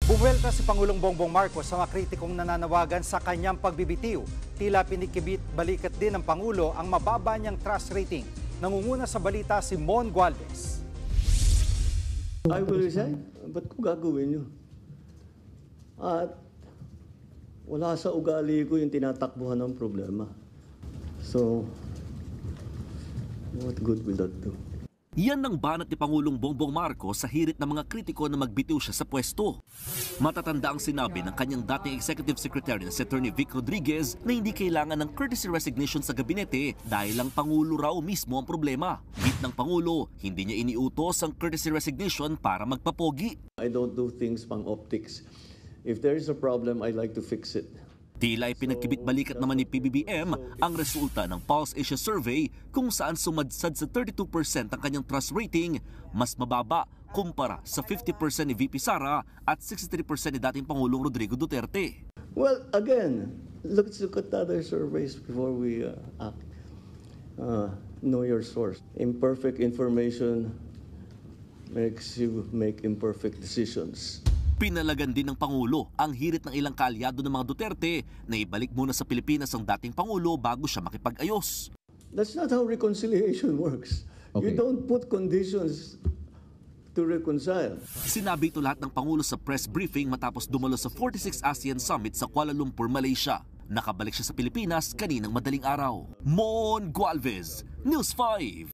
Bumuelta si Pangulong Bongbong Marcos sa mga kritikong nananawagan sa kanyang pagbibitiw. Tila pinikibit-balikat din ng Pangulo ang mababa niyang trust rating. Nangunguna sa balita si Mon Gualvez. I will resign. Ba't ko gagawin yun? At wala sa ugali ko yung tinatakbuhan ng problema. So, what good will that do? Yan ang banat ni Pangulong Bongbong Marcos sa hirit ng mga kritiko na magbitiw siya sa pwesto. Matatanda ang sinabi ng kanyang dating Executive Secretary na si Attorney Vic Rodriguez na hindi kailangan ng courtesy resignation sa gabinete dahil ang Pangulo raw mismo ang problema. Bit ng Pangulo, hindi niya iniutos ang courtesy resignation para magpapogi. I don't do things pang optics. If there is a problem, I like to fix it. Tila ay pinagkibit-balikat naman ni PBBM ang resulta ng Pulse Asia Survey kung saan sumadsad sa 32% ang kanyang trust rating, mas mababa kumpara sa 50% ni VP Sara at 63% ni dating Pangulong Rodrigo Duterte. Well, again, let's look at other surveys before we act. Know your source. Imperfect information makes you make imperfect decisions. Pinalagan din ng Pangulo ang hirit ng ilang kaalyado ng mga Duterte na ibalik muna sa Pilipinas ang dating Pangulo bago siya makipag-ayos. That's not how reconciliation works. Okay. You don't put conditions to reconcile. Sinabi ito lahat ng Pangulo sa press briefing matapos dumalo sa 46th ASEAN Summit sa Kuala Lumpur, Malaysia. Nakabalik siya sa Pilipinas kaninang madaling araw. Mon Gualvez, News 5.